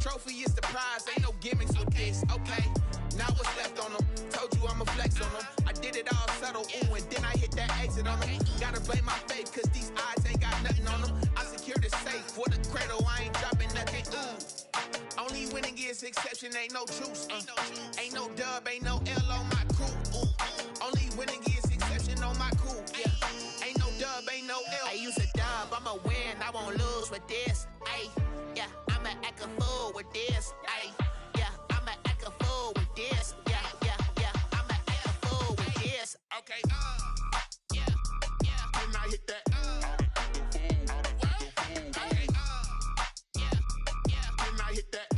Trophy is the prize, ain't no gimmicks with this, okay? Now what's left on them? Told you I'ma flex on them. I did it all subtle, ooh, and then I hit that exit on them. Gotta blame my faith, cause these eyes ain't got nothing on them. I secured the safe for the cradle, I ain't dropping nothing, ooh. Only winning is exception, ain't no truce, Ain't no dub, ain't no L on my crew, ooh. Only winning is exception on my crew, yeah. Ain't no dub, ain't no L. I use a dub, I'ma win, I won't lose with this, ayy. Yeah, I'ma act a fool with this, ayy. Yeah, I'ma act a fool with this, yeah, I'ma act a fool with this. Okay, yeah, then I hit that, okay, yeah, then I hit that,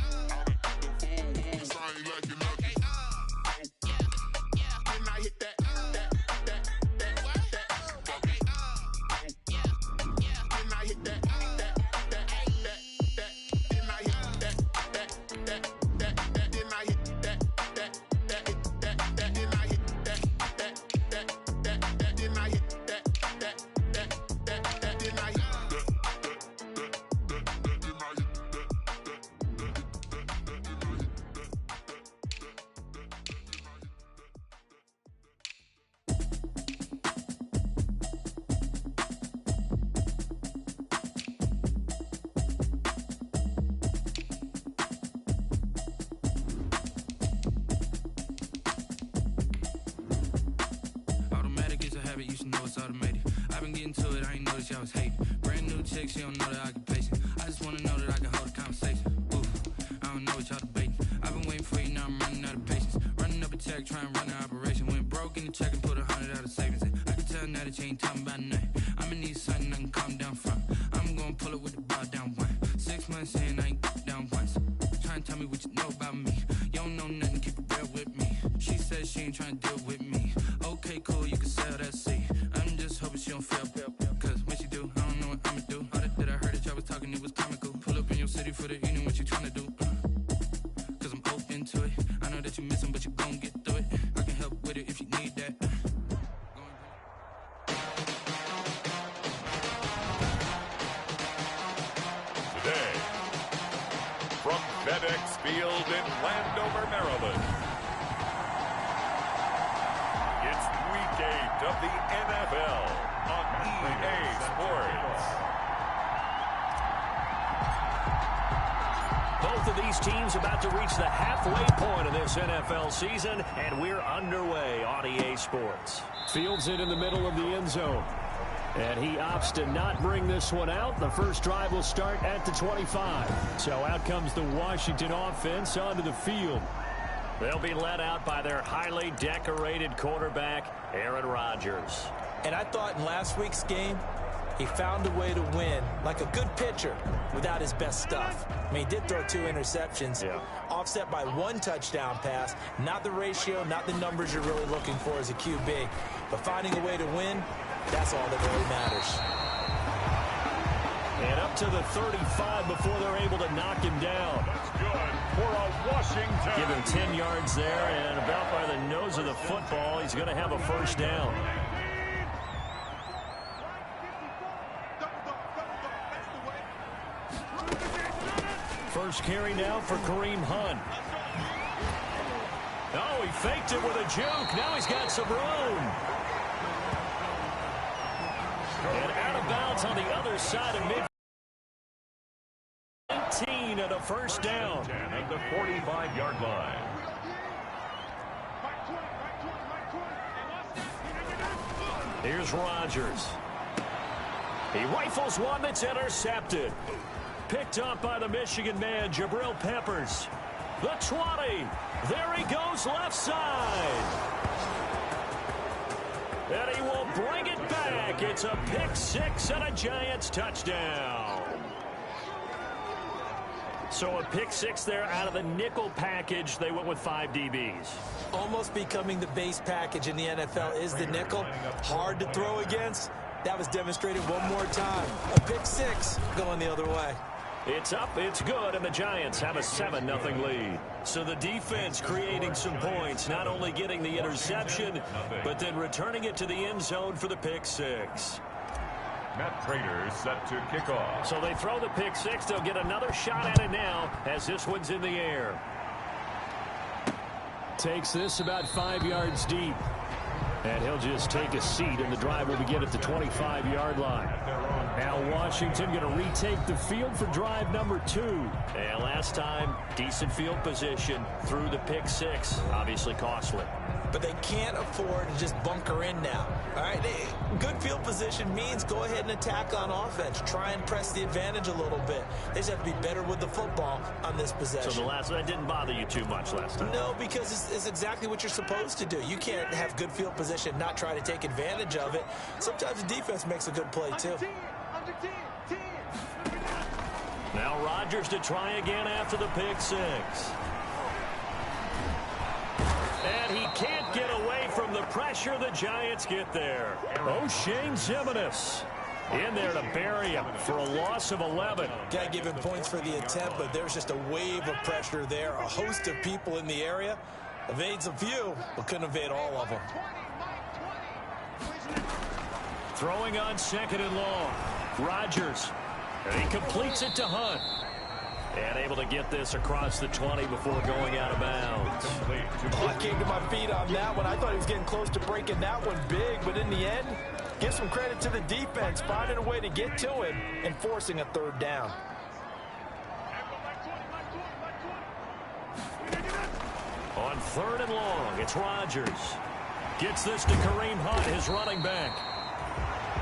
sorry like you know, okay, yeah, then I hit that, okay, yeah, then I hit that. You should know it's automated. I've been getting to it, I ain't noticed y'all was hating. Brand new chick, she don't know that I can pace it. I just wanna know that I can hold a conversation. Ooh, I don't know what y'all debating. I've been waiting for you, now I'm running out of patience. Running up a check, trying to run an operation. Went broke in the check and put 100 out of savings in. I can tell now that you ain't talking about nothing. I'ma need something I can calm down from. I'm gonna pull it with the bar down one. 6 months in, I ain't down once. Trying to tell me what you know about me. You don't know nothing, keep it real with me. She says she ain't trying to deal with me. Okay, cool, you can sell that seat. I'm just hoping she don't fail. Cause when she do, I don't know what I'ma do. All that I heard that y'all was talking, it was comical. Pull up in your city for the evening, what you trying to do? Cause I'm open to it. I know that you miss him, but you gon' get through it. I can help with it if you need that. Today, from FedEx Field in Landover, Maryland, it's Week 8 of the NFL on EA Sports. Both of these teams about to reach the halfway point of this NFL season, and we're underway on EA Sports. Fields it in the middle of the end zone. And he opts to not bring this one out. The first drive will start at the 25. So out comes the Washington offense onto the field. They'll be led out by their highly decorated quarterback, Aaron Rodgers. And I thought in last week's game, he found a way to win like a good pitcher without his best stuff. I mean, he did throw 2 interceptions, offset by 1 touchdown pass. Not the ratio, not the numbers you're really looking for as a QB. But finding a way to win, that's all that really matters. And up to the 35 before they're able to knock him down. That's good for a Washington. Give him 10 yards there, and about by the nose of the football, he's going to have a first down. First carry now for Kareem Hunt. Oh, he faked it with a juke. Now he's got some room. And out of bounds on the other side of mid. 19 and a first down. 10 at the 45-yard line. Here's Rodgers. He rifles one that's intercepted. Picked up by the Michigan man, Jabril Peppers. The 20. There he goes left side. And he will bring it back. It's a pick 6 and a Giants touchdown. So a pick 6 there out of the nickel package. They went with 5 DBs. Almost becoming the base package in the NFL is the nickel. Hard to throw against. That was demonstrated one more time. A pick 6 going the other way. It's up, it's good, and the Giants have a 7-0 lead. So the defense creating some points, not only getting the interception, but then returning it to the end zone for the pick 6. Matt Prater set to kick off. So they throw the pick six. They'll get another shot at it now as this one's in the air. Takes this about 5 yards deep. And he'll just take a seat, and the drive will begin at the 25-yard line. Now Washington going to retake the field for drive number 2. And last time, decent field position through the pick six. Obviously costly. But they can't afford to just bunker in now. All right, good field position means go ahead and attack on offense. Try and press the advantage a little bit. They just have to be better with the football on this possession. So that didn't bother you too much last time? No, because it's exactly what you're supposed to do. You can't have good field position, not try to take advantage of it. Sometimes the defense makes a good play, too. Now Rodgers to try again after the pick six. And he can't get away from the pressure. The Giants get there. O'Shane Ximines in there to bury him for a loss of 11. Got to give him points for the attempt, but there's just a wave of pressure there. A host of people in the area. Evades a few, but couldn't evade all of them. Throwing on second and long. Rodgers. And he completes it to Hunt. And able to get this across the 20 before going out of bounds. Oh, I came to my feet on that one. I thought he was getting close to breaking that one big, but in the end, give some credit to the defense, finding a way to get to it and forcing a third down. On third and long, it's Rodgers. Gets this to Kareem Hunt, his running back.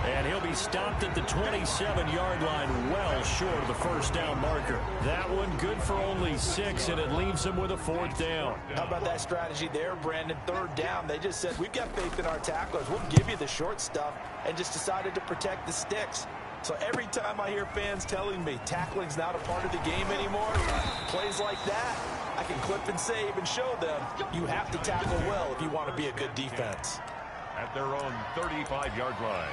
And he'll be stopped at the 27-yard line, well short of the first down marker. That one good for only 6, and it leaves him with a fourth down. How about that strategy there, Brandon? Third down, they just said, we've got faith in our tacklers. We'll give you the short stuff, and just decided to protect the sticks. So every time I hear fans telling me tackling's not a part of the game anymore, plays like that, I can clip and save and show them you have to tackle well if you want to be a good defense. At their own 35-yard line.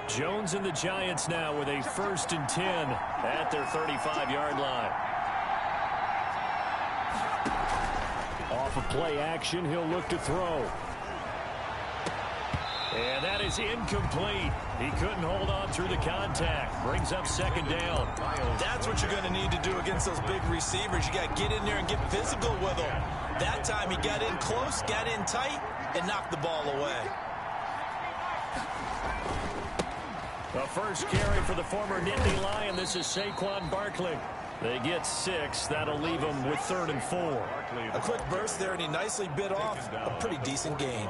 Jones and the Giants now with a 1st and 10 at their 35-yard line. Off of play action, he'll look to throw. And that is incomplete. He couldn't hold on through the contact. Brings up second down. That's what you're going to need to do against those big receivers. You got to get in there and get physical with them. That time he got in close, got in tight, and knocked the ball away. The first carry for the former Nittany Lion. This is Saquon Barkley. They get 6. That'll leave them with 3rd and 4. A quick burst there, and he nicely bit off a pretty decent gain.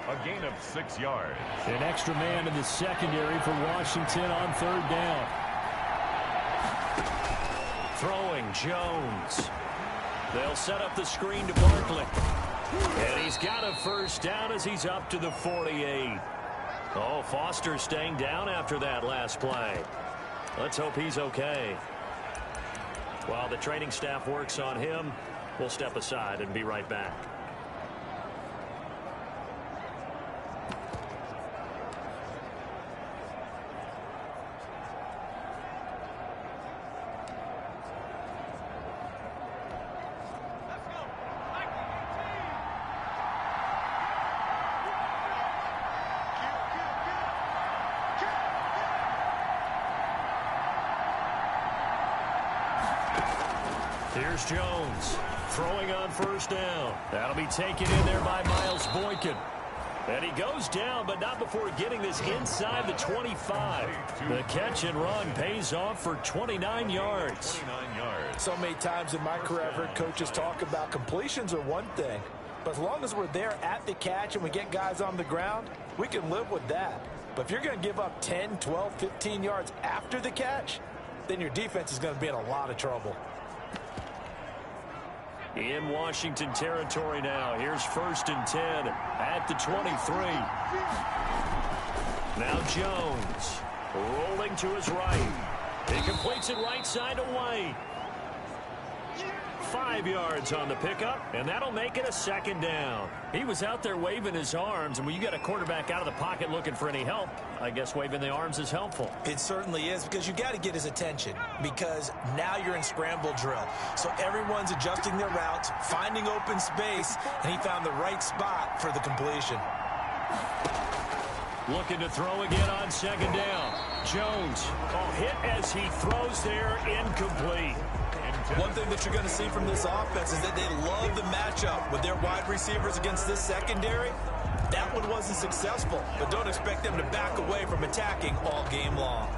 A gain of 6 yards. An extra man in the secondary for Washington on 3rd down. Throwing Jones. They'll set up the screen to Barkley. And he's got a first down as he's up to the 48. Oh, Foster staying down after that last play. Let's hope he's okay. While the training staff works on him, we'll step aside and be right back. Here's Jones throwing on first down. That'll be taken in there by Miles Boykin. And he goes down, but not before getting this inside the 25. The catch and run pays off for 29 yards. So many times in my career I've heard coaches talk about completions are one thing. But as long as we're there at the catch and we get guys on the ground, we can live with that. But if you're going to give up 10, 12, 15 yards after the catch, then your defense is going to be in a lot of trouble. In Washington territory now. Here's 1st and 10 at the 23. Now Jones rolling to his right. He completes it right side to White. 5 yards on the pickup, and that'll make it a second down. He was out there waving his arms, and when you got a quarterback out of the pocket looking for any help, I guess waving the arms is helpful. It certainly is, because you got to get his attention, because now you're in scramble drill. So everyone's adjusting their routes, finding open space, and he found the right spot for the completion. Looking to throw again on second down. Jones, hit as he throws there, incomplete. One thing that you're going to see from this offense is that they love the matchup with their wide receivers against this secondary. That one wasn't successful, but don't expect them to back away from attacking all game long.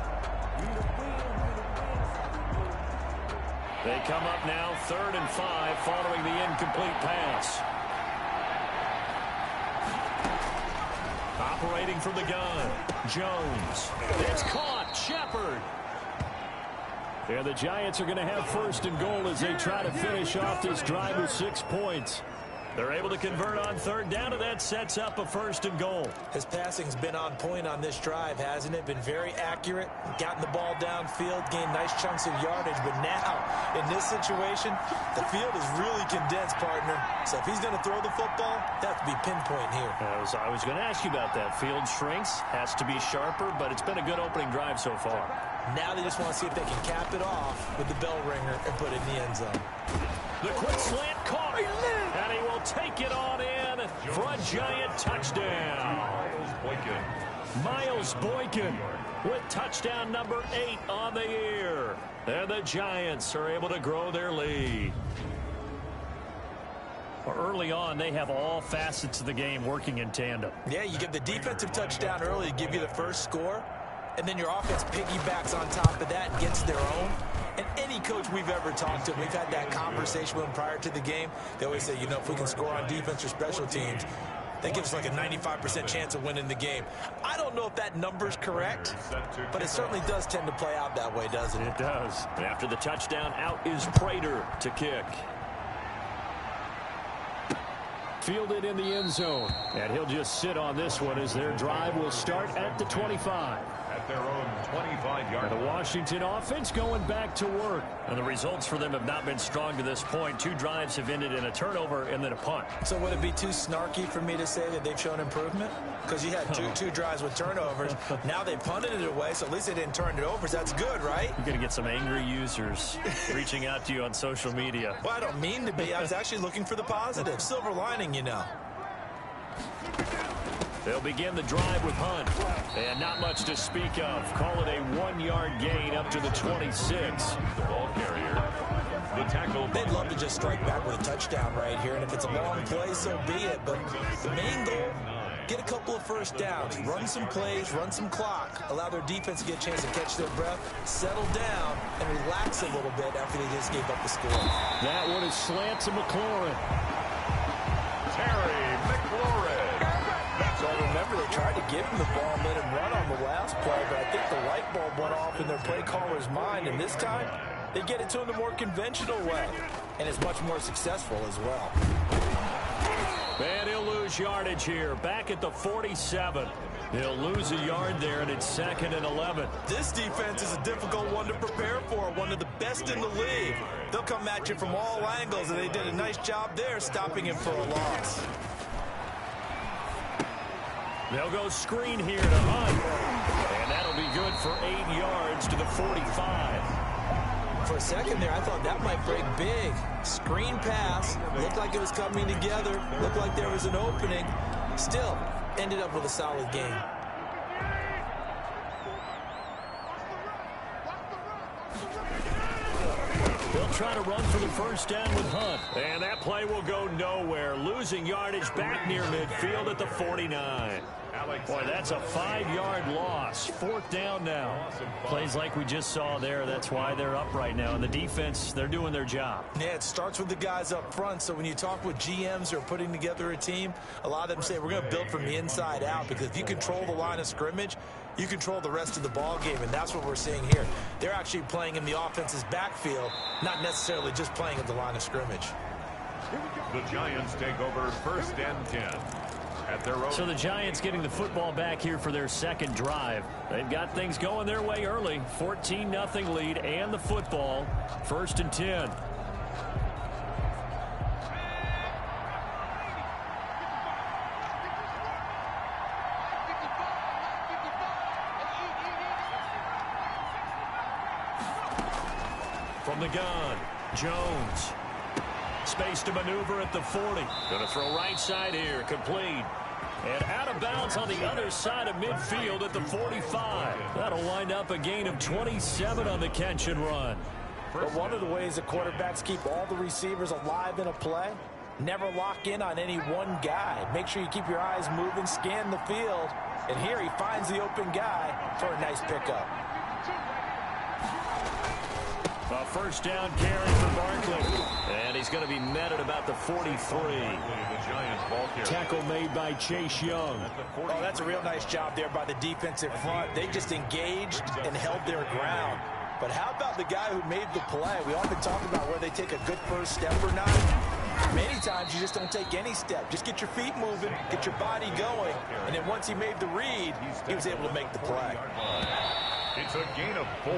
They come up now 3rd and 5 following the incomplete pass. Operating from the gun, Jones. It's caught, Shepard. And the Giants are going to have 1st and goal as they try to finish off this drive with 6 points. They're able to convert on 3rd down, and that sets up a 1st and goal. His passing's been on point on this drive, hasn't it? Been very accurate, gotten the ball downfield, gained nice chunks of yardage. But now, in this situation, the field is really condensed, partner. So if he's going to throw the football, that has to be pinpoint here. I was going to ask you about that. Field shrinks, has to be sharper, but it's been a good opening drive so far. Now they just want to see if they can cap it off with the bell ringer and put it in the end zone. The quick slant caught, and he will take it on in for a Giant touchdown. Miles Boykin with touchdown number 8 on the year. And the Giants are able to grow their lead. Early on, they have all facets of the game working in tandem. Yeah, you get the defensive touchdown early to give you the first score, and then your offense piggybacks on top of that and gets their own. And any coach we've ever talked to, we've had that conversation with them prior to the game. They always say, you know, if we can score on defense or special teams, that gives us like a 95% chance of winning the game. I don't know if that number's correct, but it certainly does tend to play out that way, doesn't it? It does. After the touchdown, out is Prater to kick. Fielded in the end zone, and he'll just sit on this one as their drive will start at the 25. At their own 25-yard line. The Washington offense going back to work. And the results for them have not been strong to this point. 2 drives have ended in a turnover and then a punt. So would it be too snarky for me to say that they've shown improvement? Because you had two drives with turnovers. Now they punted it away, so at least they didn't turn it over. So that's good, right? You're going to get some angry users reaching out to you on social media. Well, I don't mean to be. I was actually looking for the positive. Silver lining, you know. They'll begin the drive with Hunt. And not much to speak of. Call it a 1-yard gain up to the 26. The ball carrier. The tackle. They'd love to just strike back with a touchdown right here. And if it's a long play, so be it. But the main goal, get a couple of first downs. Run some plays, run some clock. Allow their defense to get a chance to catch their breath, settle down, and relax a little bit after they just gave up the score. That one is slant to McLaurin. Terry McLaurin. So remember, they tried to give him the ball and let him run on the last play, but I think the light bulb went off in their play caller's mind, and this time they get it to him the more conventional way, and it's much more successful as well. And he'll lose yardage here, back at the 47. He'll lose a yard there, and it's 2nd and 11. This defense is a difficult one to prepare for, one of the best in the league. They'll come at you from all angles, and they did a nice job there stopping him for a loss. They'll go screen here to Hunt. And that'll be good for 8 yards to the 45. For a second there, I thought that might break big. Screen pass. Looked like it was coming together. Looked like there was an opening. Still, ended up with a solid game. They'll try to run for the first down with Hunt. And that play will go nowhere. Losing yardage back near midfield at the 49. Boy, that's a 5-yard loss. 4th down now. Plays like we just saw there. That's why they're up right now. And the defense, they're doing their job. Yeah, it starts with the guys up front. So when you talk with GMs who are putting together a team, a lot of them say we're going to build from the inside out, because if you control the line of scrimmage, you control the rest of the ball game, and that's what we're seeing here. They're actually playing in the offense's backfield, not necessarily just playing at the line of scrimmage. The Giants take over 1st and 10. At their own. So the Giants getting the football back here for their 2nd drive. They've got things going their way early. 14-0 lead and the football. 1st and 10. from the gun. Jones. Space to maneuver at the 40. Going to throw right side here. Complete. And out of bounds on the other side of midfield at the 45. That'll wind up a gain of 27 on the catch and run. But one of the ways that quarterbacks keep all the receivers alive in a play, never lock in on any one guy. Make sure you keep your eyes moving, scan the field. And here he finds the open guy for a nice pickup. A first down carry for Barkley. And he's going to be met at about the 43. Tackle made by Chase Young. Oh, that's a real nice job there by the defensive front. They just engaged and held their ground. But how about the guy who made the play? We often talk about where they take a good first step or not. Many times you just don't take any step. Just get your feet moving, get your body going, and then once he made the read, he was able to make the play. It's a gain of 4.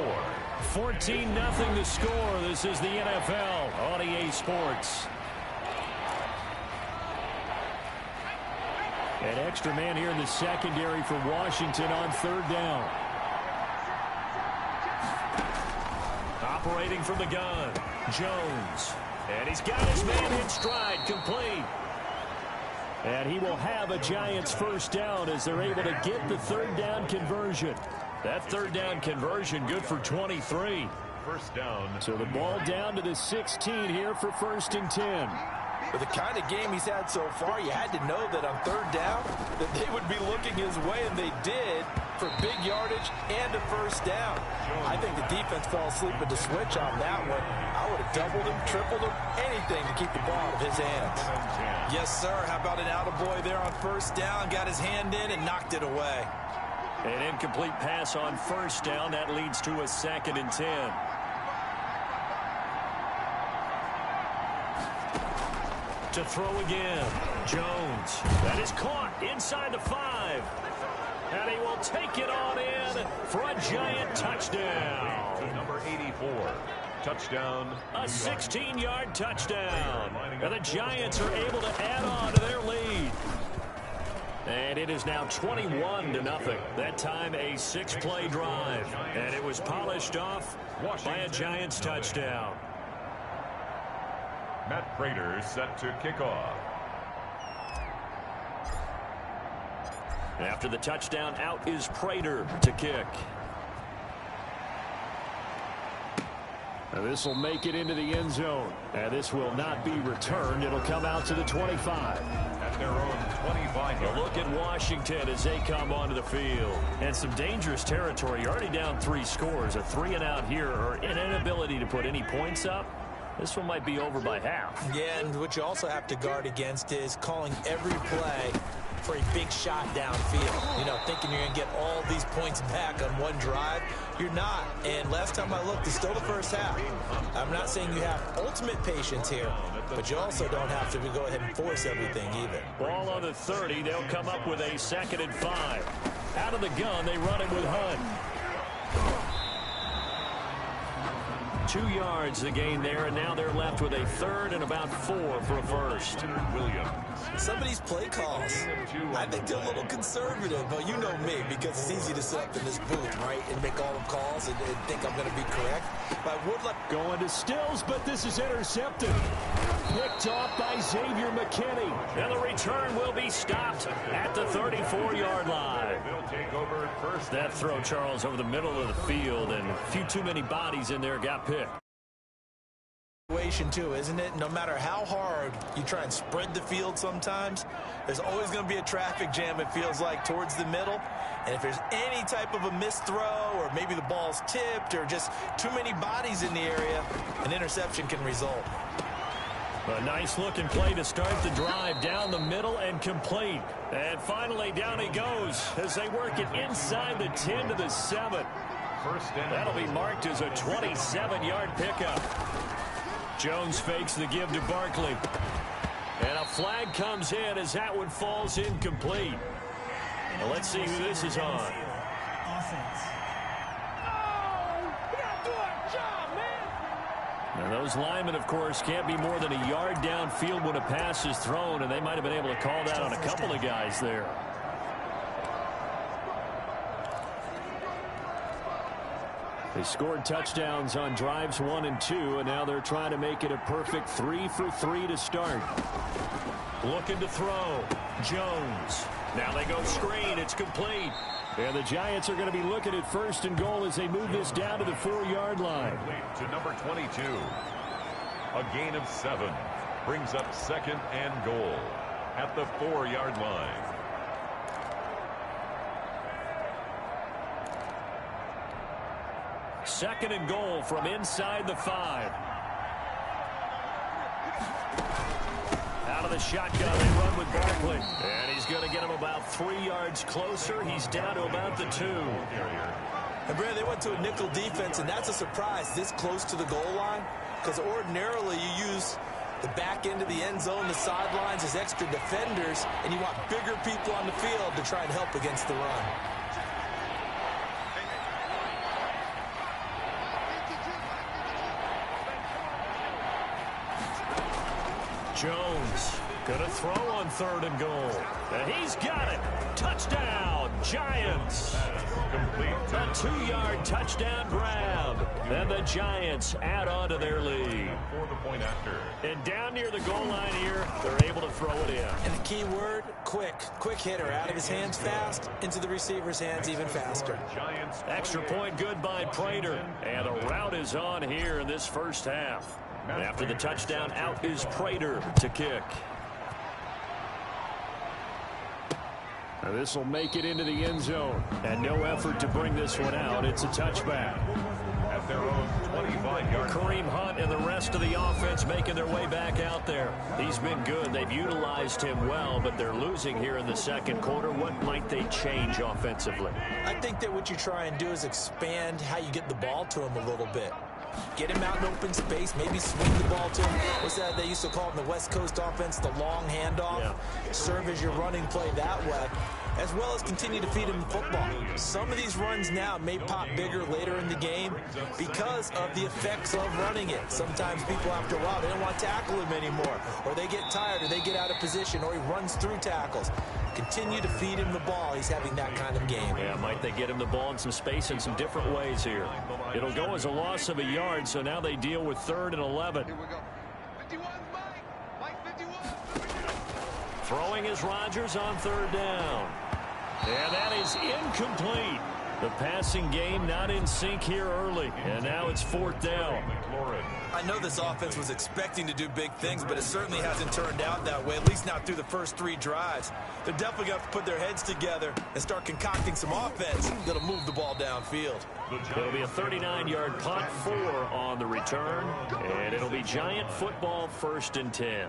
14-0 the score. This is the NFL on EA Sports. An extra man here in the secondary for Washington on third down. Operating from the gun, Jones. And he's got his man in stride, complete. And he will have a Giants first down as they're able to get the third down conversion. That third down conversion good for 23. First down. So the ball down to the 16 here for 1st and 10. With the kind of game he's had so far, you had to know that on third down that they would be looking his way, and they did, for big yardage and a first down. I think the defense fell asleep at the switch on that one. I would have doubled him, tripled him, anything to keep the ball out of his hands. Yes, sir. How about an attaboy there on first down? Got his hand in and knocked it away. An incomplete pass on first down. That leads to a 2nd and 10. To throw again, Jones. That is caught inside the 5. And he will take it on in for a Giant touchdown. Number 84. Touchdown. A 16-yard touchdown. And the Giants are able to add on to their lead. And it is now 21-0. That time a 6-play drive. And it was polished off by a Giants touchdown. Matt Prater set to kick off. After the touchdown, out is Prater to kick. This will make it into the end zone. And this will not be returned. It'll come out to the 25. At their own 25. A look at Washington as they come onto the field. And some dangerous territory. You're already down 3 scores. A 3-and-out here, or an inability to put any points up. This one might be over by half. Yeah, and what you also have to guard against is calling every play for a big shot downfield. You know, thinking you're going to get all these points back on one drive. You're not. And last time I looked, it's still the first half. I'm not saying you have ultimate patience here, but you also don't have to go ahead and force everything either. Ball on the 30. They'll come up with a 2nd and 5. Out of the gun, they run it with Hunt. 2 yards the gain there, and now they're left with a 3rd and about 4 for a first. Williams. Some of these play calls, I think they're a little conservative, but you know me, because it's easy to sit up in this booth, right, and make all the calls and think I'm going to be correct. But I would like going to Stills, but this is intercepted. Picked off by Xavier McKinney. And the return will be stopped at the 34-yard line. They'll take over first. That throw, Charles, over the middle of the field, and a few too many bodies in there got picked. Too, isn't it? No matter how hard you try and spread the field sometimes, there's always going to be a traffic jam, it feels like, towards the middle. And if there's any type of a missed throw, or maybe the ball's tipped, or just too many bodies in the area, an interception can result. A nice looking play to start the drive down the middle and complete. And finally down he goes as they work it inside the 10 to the 7. That'll be marked as a 27-yard pickup. Jones fakes the give to Barkley. And a flag comes in as that one falls incomplete. Well, let's see who this is on. And those linemen, of course, can't be more than a yard downfield when a pass is thrown, and they might have been able to call that on a couple of guys there. They scored touchdowns on drives 1 and 2, and now they're trying to make it a perfect 3 for 3 to start. Looking to throw. Jones. Now they go screen. It's complete. And the Giants are going to be looking at 1st and goal as they move this down to the 4-yard line. To number 22. A gain of 7. Brings up 2nd and goal at the 4-yard line. Second and goal from inside the 5. Out of the shotgun, they run with Barkley. And he's going to get him about 3 yards closer. He's down to about the 2. And Brad, they went to a nickel defense, and that's a surprise this close to the goal line, because ordinarily you use the back end of the end zone, the sidelines as extra defenders, and you want bigger people on the field to try and help against the run. Jones gonna throw on 3rd and goal. And he's got it. Touchdown, Giants. A 2-yard touchdown grab. And the Giants add on to their lead. For the point after. And down near the goal line here, they're able to throw it in. And the key word, quick. Quick hitter. Out of his hands fast, into the receiver's hands even faster. Extra point good by Prater. And a rout is on here in this first half. After the touchdown, out is Prater to kick. Now this will make it into the end zone. And no effort to bring this one out. It's a touchback. At their own 25-yard. Kareem Hunt and the rest of the offense making their way back out there. He's been good. They've utilized him well, but they're losing here in the second quarter. What might they change offensively? I think that what you try and do is expand how you get the ball to him a little bit. Get him out in open space, maybe swing the ball to him. What's that they used to call it in the West Coast offense, the long handoff? Yeah. Serve as your running play that way, as well as continue to feed him the football. Some of these runs now may pop bigger later in the game because of the effects of running it. Sometimes people, after a while, they don't want to tackle him anymore, or they get tired, or they get out of position, or he runs through tackles. Continue to feed him the ball. He's having that kind of game. Yeah, might they get him the ball in some space in some different ways here. It'll go as a loss of a yard, so now they deal with 3rd and 11. Here we go. 51, Mike 51. Throwing is Rodgers on 3rd down. And that is incomplete. The passing game not in sync here early. And now it's 4th down. I know this offense was expecting to do big things, but it certainly hasn't turned out that way, at least not through the first 3 drives. They're definitely going to have to put their heads together and start concocting some offense that'll move the ball downfield. It'll be a 39-yard punt, 4 on the return, and it'll be Giant football 1st and 10.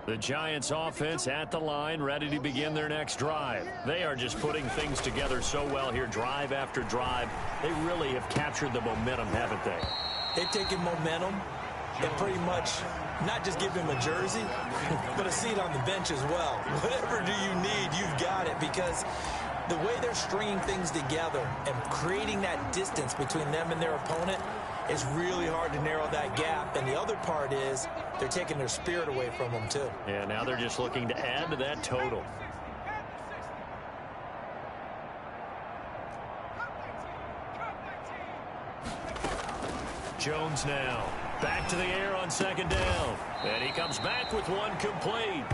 The Giants offense at the line, ready to begin their next drive. They are just putting things together so well here, drive after drive. They really have captured the momentum, haven't they? They've taken momentum and pretty much not just give him a jersey, but a seat on the bench as well. Whatever do you need, you've got it, because the way they're stringing things together and creating that distance between them and their opponent is really hard to narrow that gap. And the other part is they're taking their spirit away from them, too. Yeah, now they're just looking to add to that total. Jones now. Back to the air on 2nd down. And he comes back with one complete.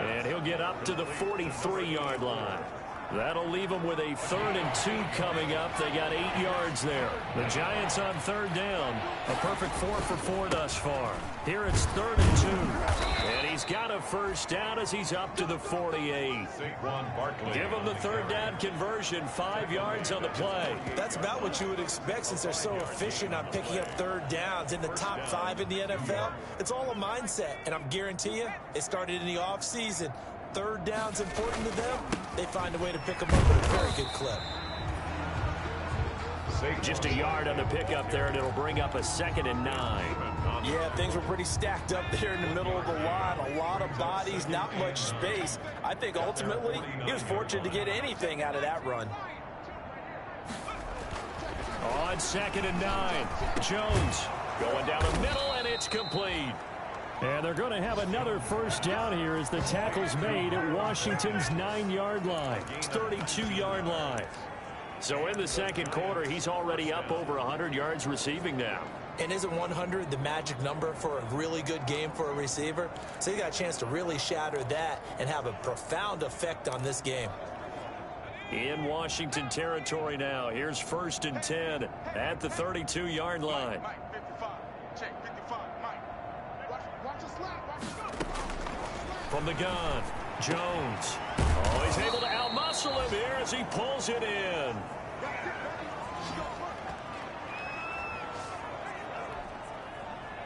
And he'll get up to the 43-yard line. That'll leave them with a 3rd and 2 coming up. They got 8 yards there. The Giants on 3rd down. A perfect 4 for 4 thus far. Here it's 3rd and 2. And he's got a 1st down as he's up to the 48. Give him the 3rd down conversion. 5 yards on the play. That's about what you would expect since they're so efficient on picking up 3rd downs in the top 5 in the NFL. It's all a mindset, and I'm guarantee you it started in the offseason. 3rd down's important to them. They find a way to pick them up at a very good clip. Just a yard on the pickup there, and it'll bring up a 2nd and 9. Yeah, things were pretty stacked up there in the middle of the line. A lot of bodies, not much space. I think ultimately he was fortunate to get anything out of that run. On 2nd and 9, Jones going down the middle, and it's complete. And they're going to have another first down here as the tackle's made at Washington's 9-yard line, 32-yard line. So in the second quarter, he's already up over 100 yards receiving now. And isn't 100 the magic number for a really good game for a receiver? So he got a chance to really shatter that and have a profound effect on this game. In Washington territory now. Here's 1st and 10 at the 32-yard line. From the gun, Jones. Oh, he's able to outmuscle him here as he pulls it in.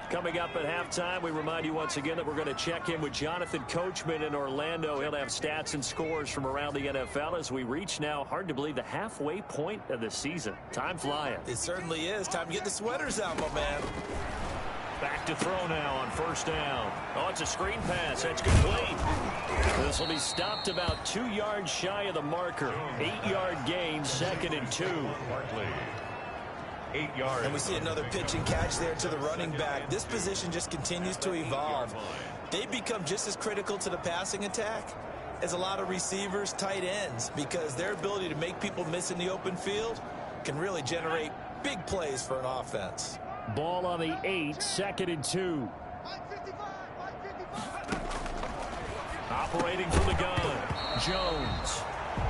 Coming up at halftime, we remind you once again that we're going to check in with Jonathan Coachman in Orlando. He'll have stats and scores from around the NFL as we reach now, hard to believe, the halfway point of the season. Time flying. It certainly is. Time to get the sweaters out, my man. Back to throw now on 1st down. Oh, it's a screen pass. That's complete. This will be stopped about 2 yards shy of the marker. 8-yard gain, 2nd and 2. 8 yards. And we see another pitch and catch there to the running back. This position just continues to evolve. They become just as critical to the passing attack as a lot of receivers, tight ends, because their ability to make people miss in the open field can really generate big plays for an offense. Ball on the 8, 2nd and 2. Operating from the gun, Jones.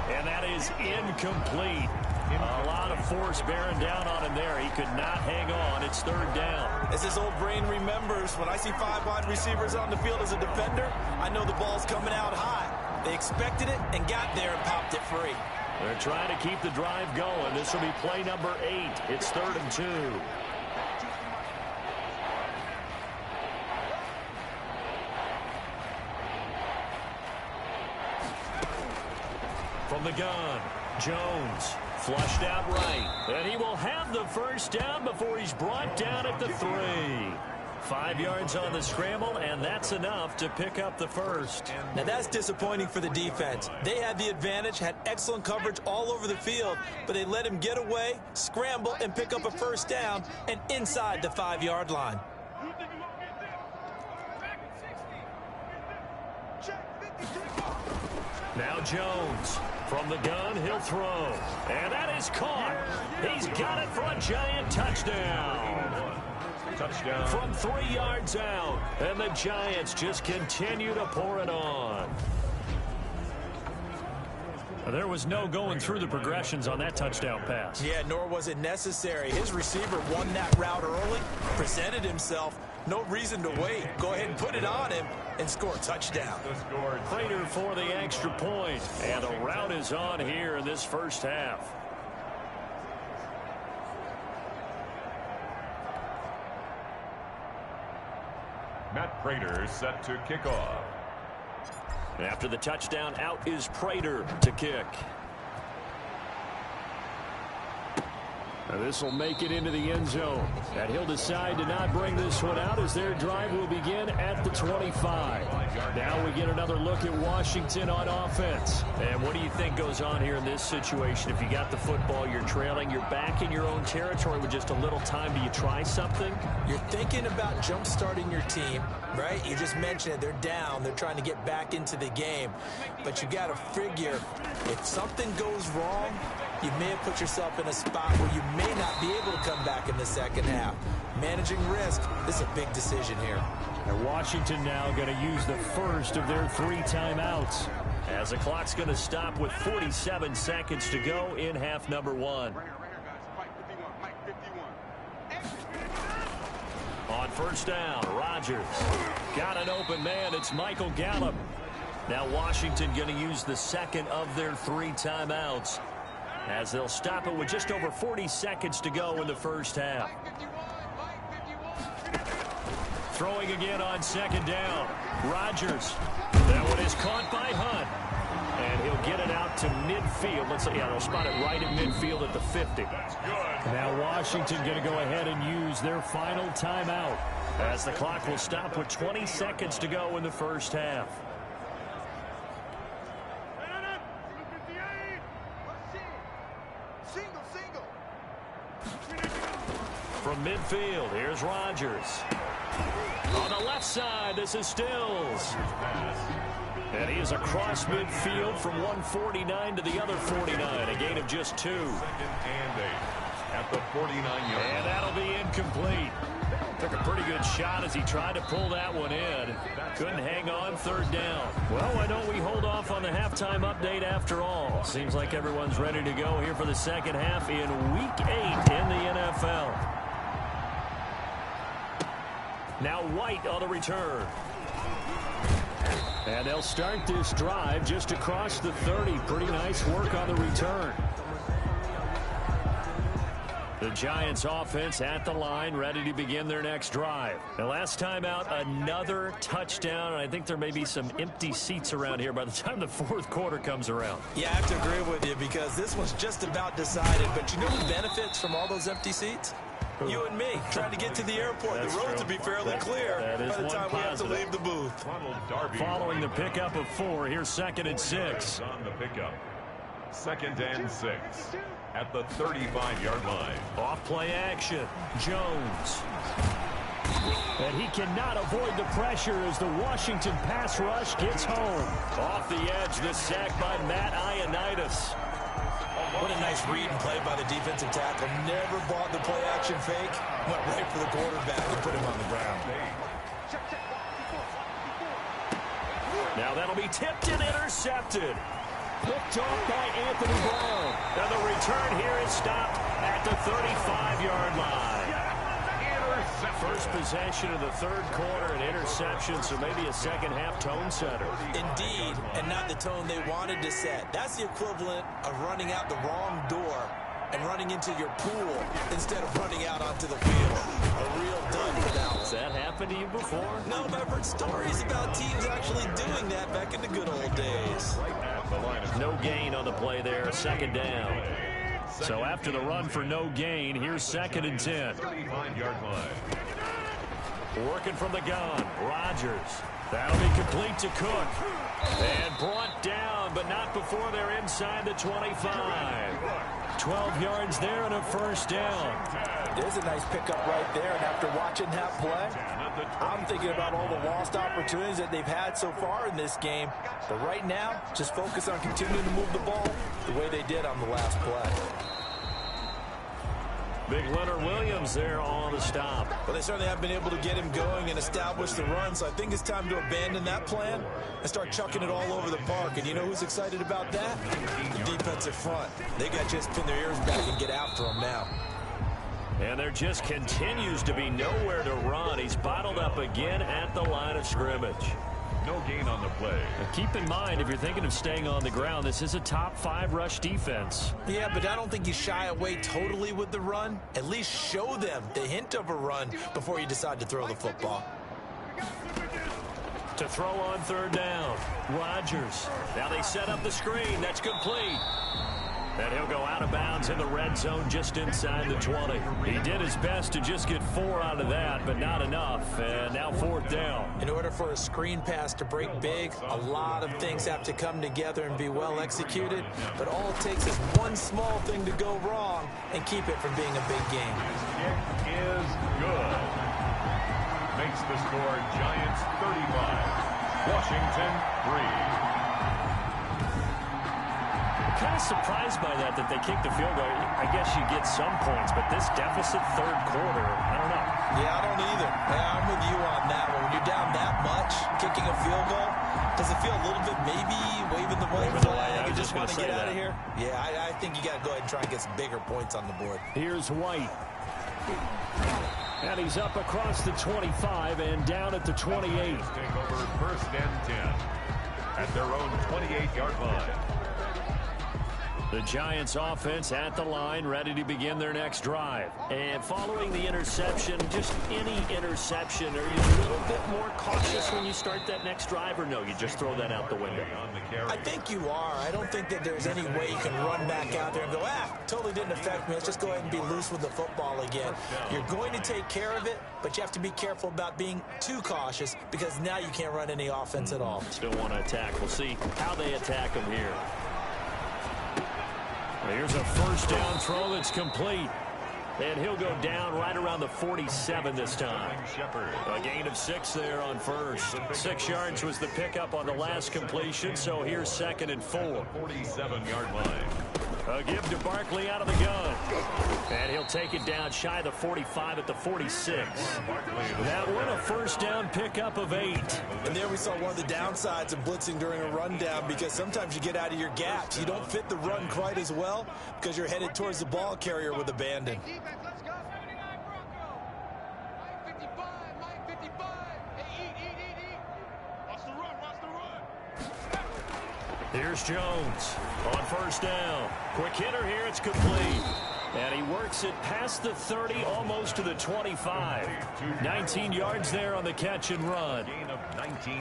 And that is incomplete. A lot of force bearing down on him there. He could not hang on. It's 3rd down. As his old brain remembers, when I see 5 wide receivers on the field as a defender, I know the ball's coming out high. They expected it and got there and popped it free. They're trying to keep the drive going. This will be play number 8. It's 3rd and 2. From the gun, Jones flushed out right, and he will have the first down before he's brought down at the 3. 5 yards on the scramble, and that's enough to pick up the first. Now that's disappointing for the defense. They had the advantage, had excellent coverage all over the field, but they let him get away, scramble, and pick up a first down, and inside the 5-yard line. Now Jones from the gun, he'll throw. And that is caught. He's got it for a giant touchdown. Touchdown. From 3 yards out. And the Giants just continue to pour it on. There was no going through the progressions on that touchdown pass. Yeah, nor was it necessary. His receiver won that route early, presented himself. No reason to wait. Go ahead and put it on him and score a touchdown. Prater for the extra point. And the route is on here in this first half. Matt Prater set to kick off. After the touchdown, out is Prater to kick. This will make it into the end zone. And he'll decide to not bring this one out as their drive will begin at the 25. Now we get another look at Washington on offense. And what do you think goes on here in this situation? If you got the football, you're trailing, you're back in your own territory with just a little time. Do you try something? You're thinking about jump-starting your team, right? You just mentioned it. They're down. They're trying to get back into the game. But you got to figure if something goes wrong, you may have put yourself in a spot where you may not be able to come back in the second half. Managing risk, this is a big decision here. And Washington now going to use the first of their 3 timeouts. As the clock's going to stop with 47 seconds to go in half number 1. On first down, Rodgers got an open man. It's Michael Gallup. Now Washington going to use the second of their 3 timeouts, as they'll stop it with just over 40 seconds to go in the first half. Throwing again on second down. Rodgers. That one is caught by Hunt. And he'll get it out to midfield. Let's say, they'll spot it right at midfield at the 50. Now Washington going to go ahead and use their final timeout as the clock will stop with 20 seconds to go in the first half. From midfield, here's Rodgers. On the left side, this is Stills. And he is across midfield from 149 to the other 49. A gain of just 2. Second and 8 at the 49-yard. And that'll be incomplete. Took a pretty good shot as he tried to pull that one in. Couldn't hang on, third down. Well, why don't we hold off on the halftime update after all? Seems like everyone's ready to go here for the second half in Week 8 in the NFL. Now White on the return. And they'll start this drive just across the 30. Pretty nice work on the return. The Giants offense at the line, ready to begin their next drive. The last time out, another touchdown. And I think there may be some empty seats around here by the time the fourth quarter comes around. Yeah, I have to agree with you because this one's just about decided. But you know who benefits from all those empty seats? You and me, trying to get to the airport. That's the roads true. will be fairly clear by the time we have to leave the booth. Following the pickup of 4, here's 2nd and 6. On the pickup. 2nd and 6 at the 35-yard line. Off play action. Jones. And he cannot avoid the pressure as the Washington pass rush gets home. Off the edge, the sack by Matt Ioannidis. What a nice read and play by the defensive tackle. Never bought the play action fake. Went right for the quarterback and put him on the ground. Now that'll be tipped and intercepted. Picked off by Anthony Brown. And the return here is stopped at the 35-yard line. First possession of the third quarter, an interception, so maybe a second half tone setter. Indeed, and not the tone they wanted to set. That's the equivalent of running out the wrong door and running into your pool instead of running out onto the field. A real dud for that one. Has that happened to you before? No, I've heard stories about teams actually doing that back in the good old days. No gain on the play there, second down. So after the run for no gain, here's 2nd and 10. 35-yard line. Working from the gun, Rodgers. That'll be complete to Cook. And brought down, but not before they're inside the 25. 12 yards there and a first down. There's a nice pickup right there, and after watching that play, I'm thinking about all the lost opportunities that they've had so far in this game. But right now, just focus on continuing to move the ball the way they did on the last play. Big Leonard Williams there on the stop. Well, they certainly have been able to get him going and establish the run, so I think it's time to abandon that plan and start chucking it all over the park. And you know who's excited about that? The defensive front. They got to just pin their ears back and get after him now. And there just continues to be nowhere to run. He's bottled up again at the line of scrimmage. No gain on the play. Now keep in mind, if you're thinking of staying on the ground, this is a top 5 rush defense. Yeah, but I don't think you shy away totally with the run. At least show them the hint of a run before you decide to throw the football. To throw on third down, Rodgers. Now they set up the screen. That's complete. And he'll go out of bounds in the red zone just inside the 20. He did his best to just get 4 out of that, but not enough. And now fourth down. In order for a screen pass to break big, a lot of things have to come together and be well executed. But all it takes is one small thing to go wrong and keep it from being a big game. It is good. Makes the score Giants 35, Washington 3. Kind of surprised by that they kicked the field goal. I guess you get some points, but this deficit third quarter, I don't know. Yeah, I don't either. Yeah, I'm with you on that one. When you're down that much, kicking a field goal, does it feel a little bit maybe waving the white flag and just want to get out of here? Yeah, I think you got to go ahead and try and get some bigger points on the board. Here's White. And he's up across the 25 and down at the 28. Take over 1st and 10 at their own 28-yard line. The Giants offense at the line, ready to begin their next drive. And following the interception, just any interception, are you a little bit more cautious when you start that next drive, or no, you just throw that out the window? I think you are. I don't think that there's any way you can run back out there and go, totally didn't affect me. Let's just go ahead and be loose with the football again. You're going to take care of it, but you have to be careful about being too cautious because now you can't run any offense at all. Still want to attack. We'll see how they attack them here. Here's a first down throw that's complete. And he'll go down right around the 47 this time. A gain of 6 there on first. 6 yards was the pickup on the last completion, so here's 2nd and 4. 47-yard line. A give to Barkley out of the gun. And he'll take it down shy of the 45 at the 46. That one a first down pickup of 8. And there we saw one of the downsides of blitzing during a rundown because sometimes you get out of your gaps. You don't fit the run quite as well because you're headed towards the ball carrier with abandon. Here's Jones on first down. Quick hitter here. It's complete. And he works it past the 30, almost to the 25. 19 yards there on the catch and run.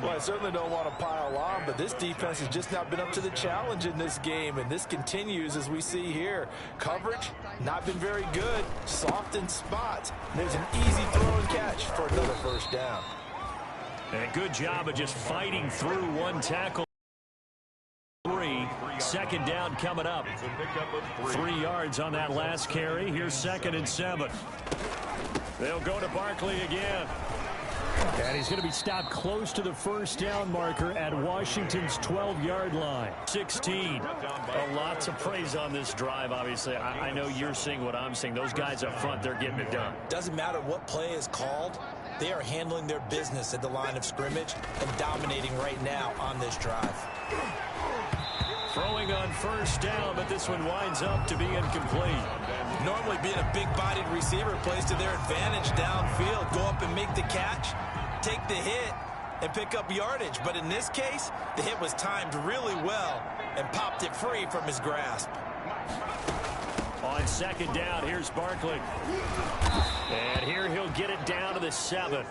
Well, I certainly don't want to pile on, but this defense has just not been up to the challenge in this game, and this continues as we see here. Coverage, not been very good. Soft in spots. There's an easy throw and catch for another first down. And a good job of just fighting through one tackle. 2nd down coming up. 3 yards on that last carry. Here's 2nd and 7. They'll go to Barkley again. And he's going to be stopped close to the first down marker at Washington's 12-yard line. 16. A lot to praise on this drive, obviously. I know you're seeing what I'm seeing. Those guys up front, they're getting it done. Doesn't matter what play is called. They are handling their business at the line of scrimmage and dominating right now on this drive. Throwing on first down, but this one winds up to be incomplete. Normally being a big-bodied receiver plays to their advantage downfield. Go up and make the catch, take the hit, and pick up yardage. But in this case, the hit was timed really well and popped it free from his grasp. On 2nd down, here's Barkley. And here he'll get it down to the 7.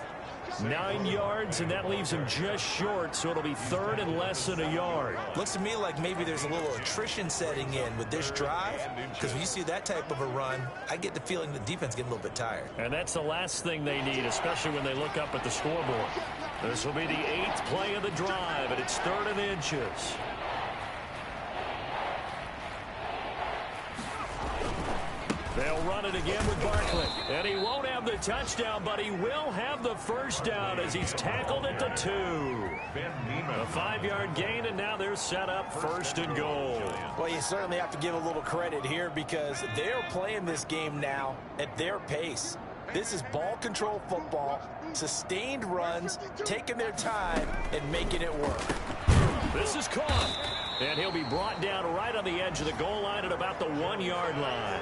9 yards, and that leaves him just short, so it'll be 3rd and less than a yard. Looks to me like maybe there's a little attrition setting in with this drive, because when you see that type of a run, I get the feeling the defense getting a little bit tired. And that's the last thing they need, especially when they look up at the scoreboard. This will be the 8th play of the drive, and it's 3rd and inches. They'll run it again with Barkley. And he won't have the touchdown, but he will have the first down as he's tackled at the 2. A 5-yard gain, and now they're set up 1st and goal. Well, you certainly have to give a little credit here because they're playing this game now at their pace. This is ball control football, sustained runs, taking their time, and making it work. This is caught. And he'll be brought down right on the edge of the goal line at about the 1-yard line.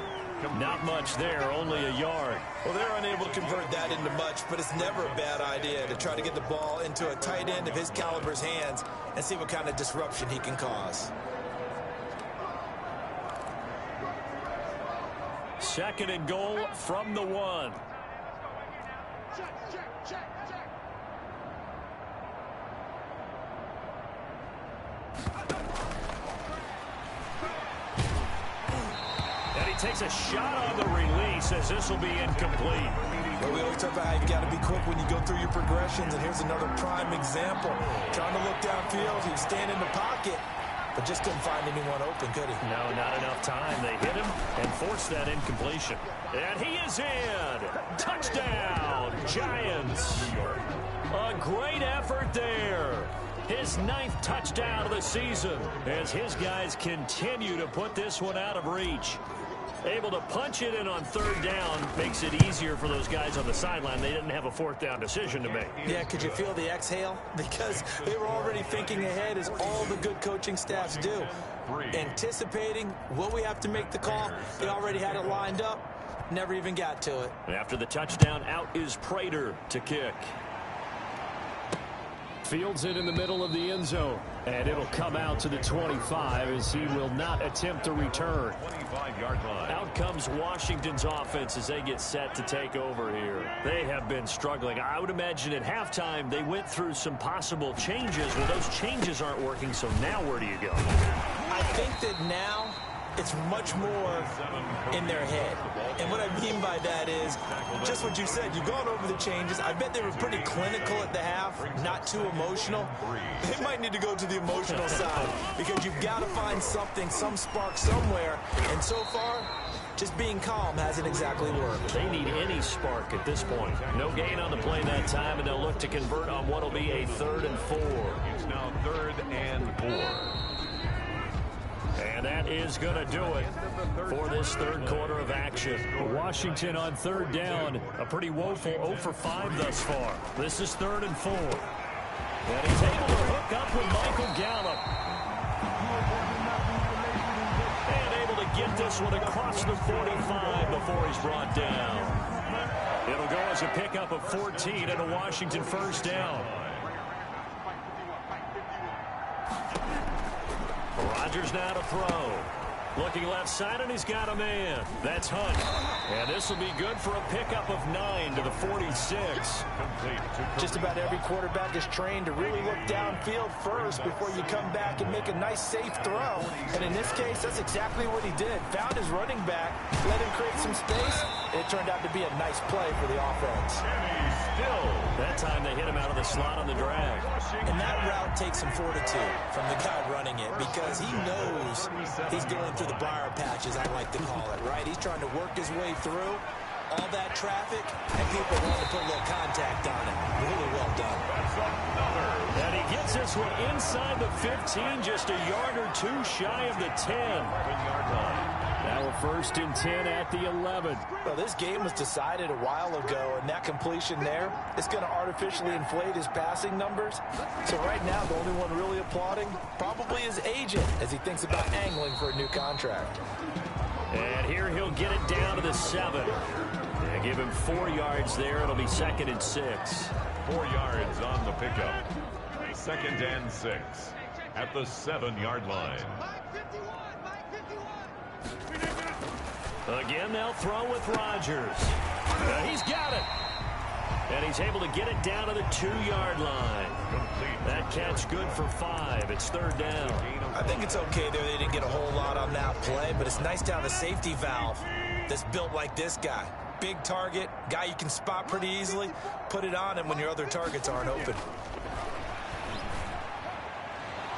Not much there, only a yard. Well, they're unable to convert that into much, but it's never a bad idea to try to get the ball into a tight end of his caliber's hands and see what kind of disruption he can cause. 2nd and goal from the 1. Takes a shot on the release as this will be incomplete. Well, we always talk about how you got to be quick when you go through your progressions, and here's another prime example. Trying to look downfield, he was standing in the pocket, but just couldn't find anyone open, could he? No, not enough time. They hit him and forced that incompletion. And he is in. Touchdown, Giants. A great effort there. His 9th touchdown of the season as his guys continue to put this one out of reach. Able to punch it in on 3rd down makes it easier for those guys on the sideline. They didn't have a 4th down decision to make. Yeah, could you feel the exhale? Because they were already thinking ahead, as all the good coaching staffs do. Anticipating what we have to make the call. They already had it lined up. Never even got to it. After the touchdown, out is Prater to kick. Fields it in the middle of the end zone. And it'll come out to the 25 as he will not attempt to return. 25-yard line. Out comes Washington's offense as they get set to take over here. They have been struggling. I would imagine at halftime they went through some possible changes. Well, those changes aren't working, so now where do you go? I think that now it's much more in their head. And what I mean by that is just what you said. You've gone over the changes. I bet they were pretty clinical at the half, not too emotional. They might need to go to the emotional side because you've got to find something, some spark somewhere. And so far, just being calm hasn't exactly worked. They need any spark at this point. No gain on the play that time, and they'll look to convert on what will be a 3rd and 4. It's now 3rd and 4. And that is going to do it for this third quarter of action. Washington on 3rd down. A pretty woeful 0 for 5 thus far. This is 3rd and 4. And he's able to hook up with Michael Gallup. And able to get this one across the 45 before he's brought down. It'll go as a pickup of 14 and a Washington 1st down. Rodgers now to throw. Looking left side, and he's got a man. That's Hunt. And this will be good for a pickup of 9 to the 46. Just about every quarterback is trained to really look downfield first before you come back and make a nice, safe throw. And in this case, that's exactly what he did. Found his running back, let him create some space, and it turned out to be a nice play for the offense. That time they hit him out of the slot on the drag. And that route takes some fortitude from the guy running it because he knows he's going through the briar patches, I like to call it, right? He's trying to work his way through all that traffic, and people want to put a little contact on it. Really well done. And he gets this one inside the 15, just a yard or two shy of the 10. Now a 1st and 10 at the 11. Well, this game was decided a while ago, and that completion there is going to artificially inflate his passing numbers. So right now, the only one really applauding probably his agent as he thinks about angling for a new contract. And here he'll get it down to the 7. And give him 4 yards there. It'll be 2nd and 6. 4 yards on the pickup. 2nd and 6 at the 7-yard line. Again, they'll throw with Rodgers. He's got it. And he's able to get it down to the 2-yard line. That catch good for 5. It's 3rd down. I think it's okay there. They didn't get a whole lot on that play, but it's nice to have a safety valve that's built like this guy. Big target, guy you can spot pretty easily. Put it on him when your other targets aren't open.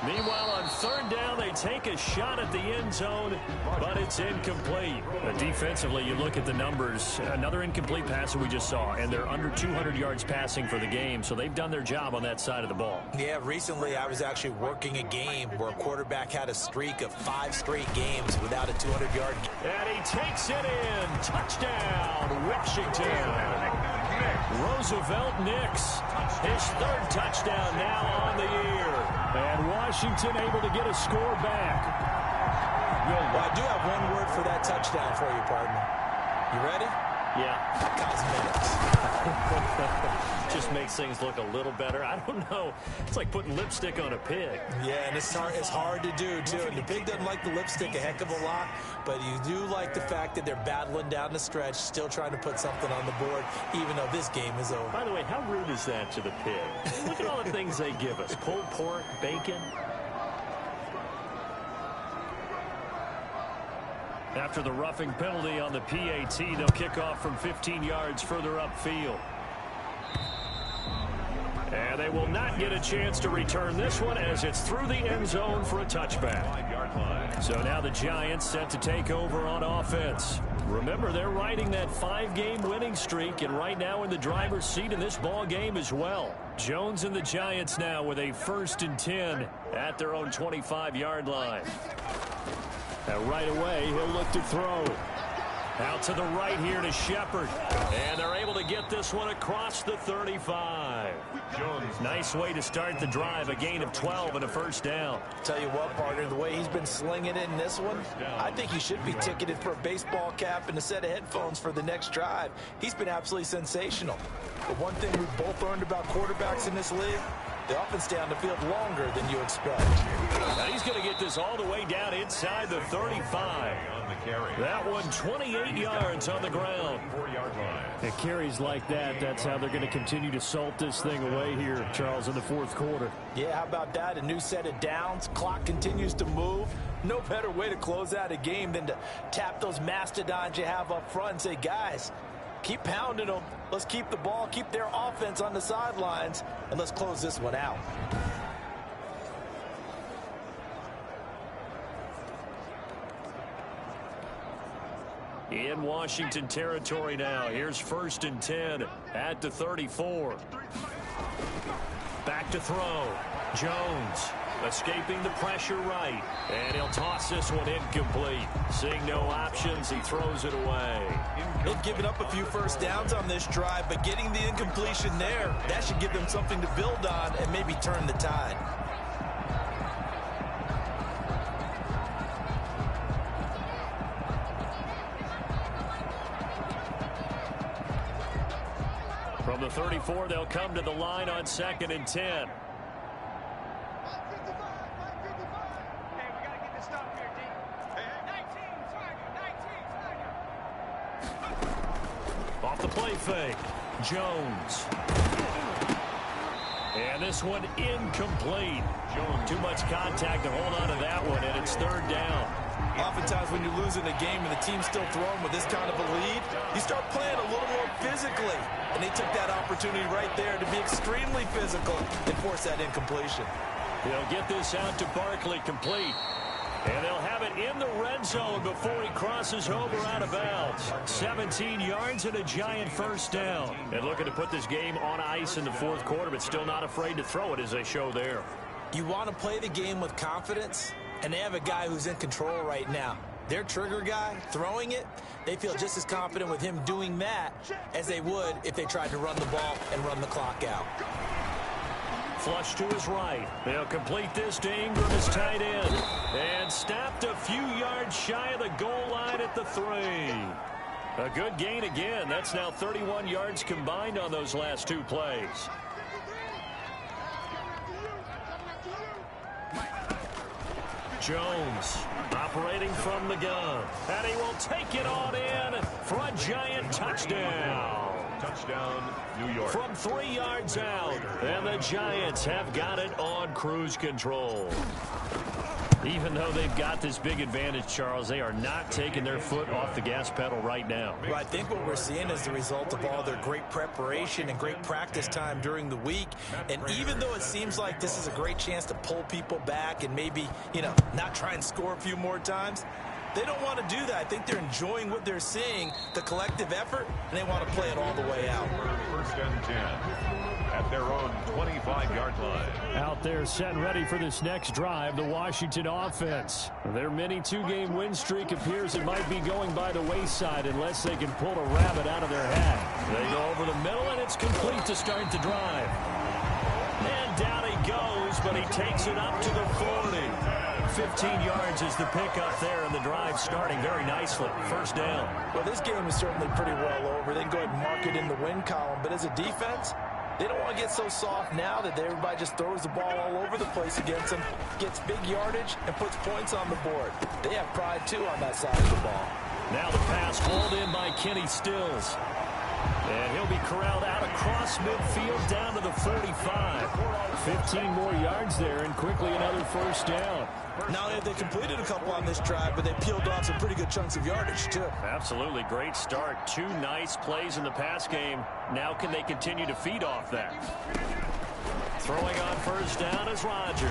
Meanwhile, on 3rd down, they take a shot at the end zone, but it's incomplete. Defensively, you look at the numbers. Another incomplete pass that we just saw, and they're under 200 yards passing for the game, so they've done their job on that side of the ball. Yeah, recently I was actually working a game where a quarterback had a streak of 5 straight games without a 200-yard. And he takes it in. Touchdown, Washington. Roosevelt Nix, his 3rd touchdown now on the year. And Washington able to get a score back. Well, I do have one word for that touchdown for you, partner. You ready? Yeah. Cosmetics. Just makes things look a little better. I don't know. It's like putting lipstick on a pig. Yeah, and it's hard to do, too. And the pig doesn't like the lipstick a heck of a lot, but you do like the fact that they're battling down the stretch, still trying to put something on the board, even though this game is over. By the way, how rude is that to the pig? Look at all the things they give us. Pulled pork, bacon. After the roughing penalty on the PAT, they'll kick off from 15 yards further upfield. And they will not get a chance to return this one as it's through the end zone for a touchback. So now the Giants set to take over on offense. Remember, they're riding that 5-game winning streak, and right now in the driver's seat in this ball game as well. Jones and the Giants now with a 1st and 10 at their own 25-yard line. And right away, he'll look to throw. Out to the right here to Shepard. And they're able to get this one across the 35. Nice way to start the drive. A gain of 12 and a 1st down. Tell you what, partner, the way he's been slinging it in this one, I think he should be ticketed for a baseball cap and a set of headphones for the next drive. He's been absolutely sensational. But one thing we've both learned about quarterbacks in this league, They often stay on the field longer than you expect. Now he's going to get this all the way down inside the 35. That one 28 yards on the ground. 4-yard line. And carries like that, that's how they're going to continue to salt this thing away here, Charles, in the fourth quarter. Yeah, how about that? A new set of downs. Clock continues to move. No better way to close out a game than to tap those mastodons you have up front and say, guys, keep pounding them. Let's keep the ball, keep their offense on the sidelines, and let's close this one out. In Washington territory now. Here's 1st and 10 at the 34. Back to throw. Jones escaping the pressure right. And he'll toss this one incomplete. Seeing no options, he throws it away. They've given up a few first downs on this drive, but getting the incompletion there, that should give them something to build on and maybe turn the tide. From the 34, they'll come to the line on 2nd and 10. Off the play fake. Jones. And this one incomplete. Jones, too much contact to hold on to that one, and it's 3rd down. Oftentimes when you're losing a game and the team's still throwing with this kind of a lead, you start playing a little more physically. And they took that opportunity right there to be extremely physical and force that incompletion. They'll get this out to Barkley complete. And they'll have it in the red zone before he crosses over out of bounds. 17 yards and a giant 1st down. And looking to put this game on ice in the 4th quarter, but still not afraid to throw it as they show there. You want to play the game with confidence, and they have a guy who's in control right now. Their trigger guy, throwing it, they feel just as confident with him doing that as they would if they tried to run the ball and run the clock out. Flush to his right. They'll complete this to Ingram as tight end. And stopped a few yards shy of the goal line at the 3. A good gain again. That's now 31 yards combined on those last 2 plays. Jones operating from the gun. And he will take it on in for a giant touchdown. Touchdown, New York. From 3 yards out. And the Giants have got it on cruise control. Even though they've got this big advantage, Charles, they are not taking their foot off the gas pedal right now. Well, I think what we're seeing is the result of all their great preparation and great practice time during the week. And even though it seems like this is a great chance to pull people back and maybe, not try and score a few more times, they don't want to do that. I think they're enjoying what they're seeing, the collective effort, and they want to play it all the way out. 1st and 10 at their own 25-yard line. Out there set and ready for this next drive, the Washington offense. Their mini 2-game win streak appears it might be going by the wayside unless they can pull a rabbit out of their hat. They go over the middle, and it's complete to start the drive. And down he goes, but he takes it up to the 40. 15 yards is the pickup there, and the drive starting very nicely. 1st down. Well, this game is certainly pretty well over. They can go ahead and mark it in the win column. But as a defense, they don't want to get so soft now that everybody just throws the ball all over the place against them, gets big yardage, and puts points on the board. They have pride, too, on that side of the ball. Now the pass hauled in by Kenny Stills. And he'll be corralled out across midfield down to the 45. 15 more yards there, and quickly another 1st down. Not only have they completed a couple on this drive, but they peeled off some pretty good chunks of yardage, too. Absolutely. Great start. 2 nice plays in the pass game. Now can they continue to feed off that? Throwing on 1st down is Rodgers.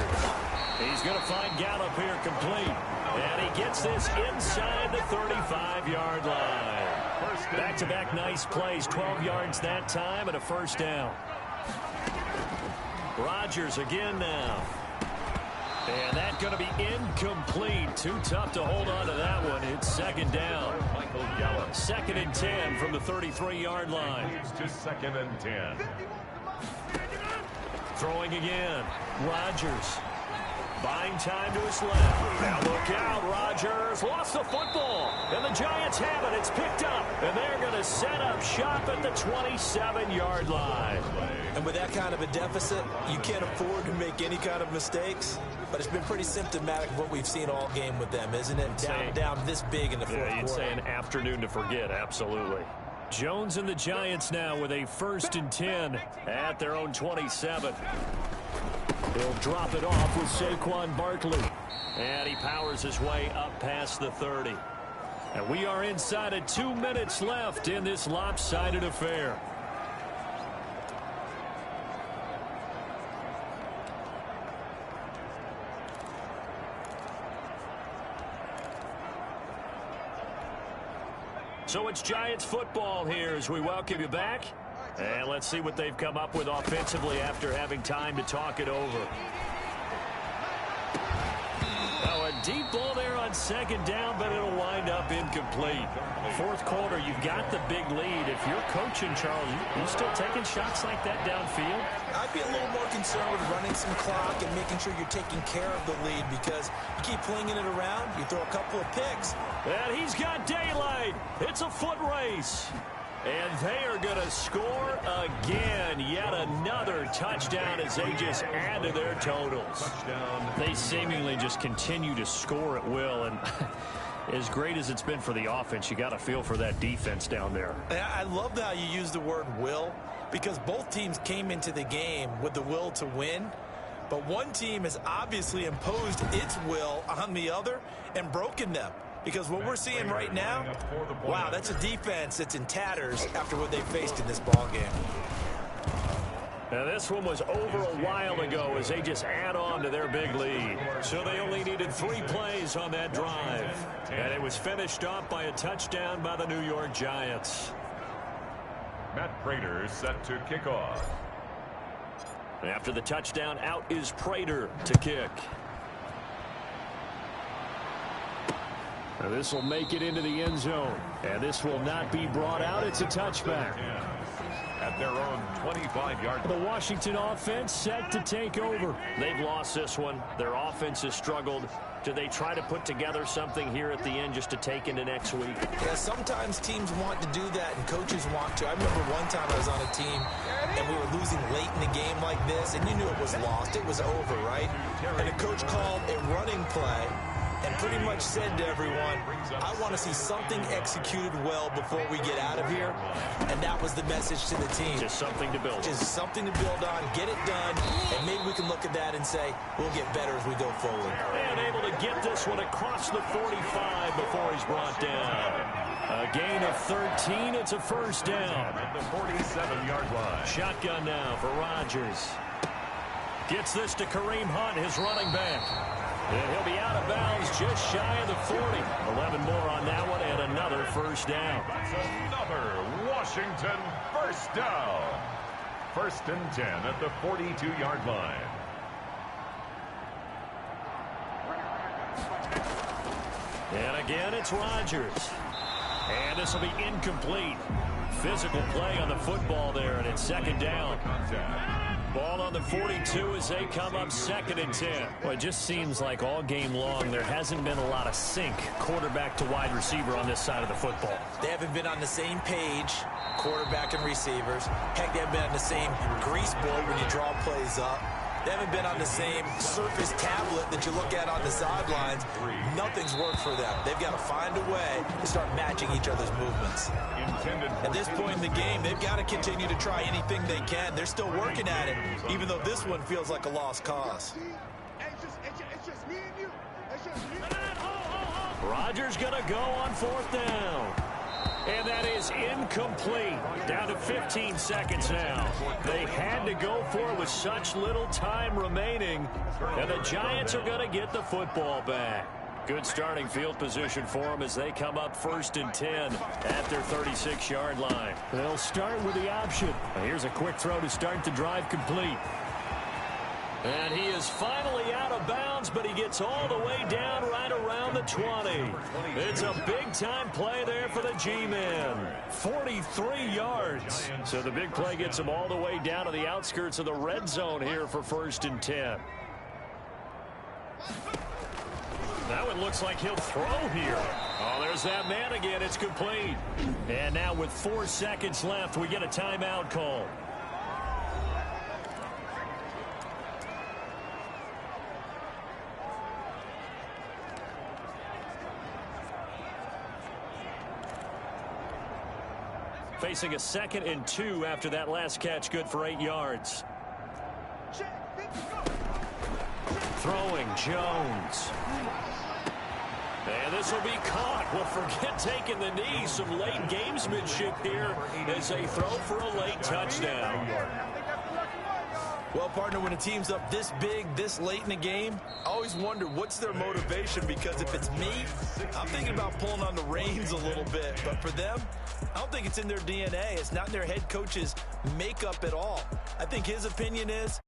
He's going to find Gallup here complete. And he gets this inside the 35-yard line. Back-to-back nice plays. 12 yards that time and a 1st down. Rodgers again now. And that's going to be incomplete. Too tough to hold on to that one. It's 2nd down. 2nd and 10 from the 33-yard line. To 2nd and 10. Throwing again. Rodgers. Buying time to his left. Now look out. Rodgers lost the football. And the Giants have it. It's picked up. And they're going to set up shop at the 27-yard line. And with that kind of a deficit, you can't afford to make any kind of mistakes. But it's been pretty symptomatic of what we've seen all game with them, isn't it? Down this big in the fourth quarter. You'd say an afternoon to forget, absolutely. Jones and the Giants now with a 1st and 10 at their own 27. He'll drop it off with Saquon Barkley. And he powers his way up past the 30. And we are inside of 2 minutes left in this lopsided affair. So it's Giants football here as we welcome you back. And let's see what they've come up with offensively after having time to talk it over. Oh, a deep ball there on 2nd down, but it'll wind up incomplete. Fourth quarter, you've got the big lead. If you're coaching, Charles, you still taking shots like that downfield? I'd be a little more concerned with running some clock and making sure you're taking care of the lead, because you keep flinging it around, you throw a couple of picks. And he's got daylight. It's a foot race. And they are going to score again. Yet another touchdown as they just add to their totals. Touchdown. They seemingly just continue to score at will. And as great as it's been for the offense, you got to feel for that defense down there. I love how you use the word will, because both teams came into the game with the will to win. But one team has obviously imposed its will on the other and broken them. Because what we're seeing right now, wow, that's a defense that's in tatters after what they faced in this ball game. Now this one was over a while ago as they just add on to their big lead. So they only needed 3 plays on that drive. And it was finished off by a touchdown by the New York Giants. Matt Prater set to kick off. After the touchdown, out is Prater to kick. Now this will make it into the end zone. And this will not be brought out. It's a touchback. At their own 25-yard line. The Washington offense set to take over. They've lost this one. Their offense has struggled. Do they try to put together something here at the end just to take into next week? Yeah, sometimes teams want to do that and coaches want to. I remember one time I was on a team and we were losing late in the game like this, and you knew it was lost. It was over, right? And the coach called a running play and pretty much said to everyone, I want to see something executed well before we get out of here. And that was the message to the team. Just something to build on. Just something to build on, get it done, and maybe we can look at that and say, we'll get better as we go forward. And able to get this one across the 45 before he's brought down. A gain of 13, it's a 1st down. At the 47-yard line. Shotgun now for Rodgers. Gets this to Kareem Hunt, his running back. And he'll be out of bounds just shy of the 40. 11 more on that one and another 1st down. That's another Washington 1st down. 1st and 10 at the 42-yard line. And again, it's Rodgers. And this will be incomplete. Physical play on the football there, and it's 2nd down. Ball on the 42 as they come up 2nd and 10. Well, it just seems like all game long there hasn't been a lot of sync quarterback to wide receiver on this side of the football. They haven't been on the same page, quarterback and receivers. Heck, they haven't been on the same grease board when you draw plays up. They haven't been on the same surface tablet that you look at on the sidelines. Nothing's worked for them. They've got to find a way to start matching each other's movements. At this point in the game, they've got to continue to try anything they can. They're still working at it, even though this one feels like a lost cause. Rodgers going to go on 4th down. And that is incomplete. Down to 15 seconds now. They had to go for it with such little time remaining. And the Giants are going to get the football back. Good starting field position for them as they come up 1st and 10 at their 36-yard line. They'll start with the option. Here's a quick throw to start the drive complete. And he is finally out of bounds, but he gets all the way down right around the 20. It's a big-time play there for the G-men. 43 yards. So the big play gets him all the way down to the outskirts of the red zone here for 1st and 10. Now it looks like he'll throw here. Oh, there's that man again. It's complete. And now with 4 seconds left, we get a timeout call. facing a 2nd and 2 after that last catch, good for 8 yards. Throwing Jones. And this will be caught. Well, forget taking the knee. Some late gamesmanship here as they throw for a late touchdown. Well, partner, when a team's up this big, this late in the game, I always wonder what's their motivation, because if it's me, I'm thinking about pulling on the reins a little bit. But for them, I don't think it's in their DNA. It's not in their head coach's makeup at all. I think his opinion is,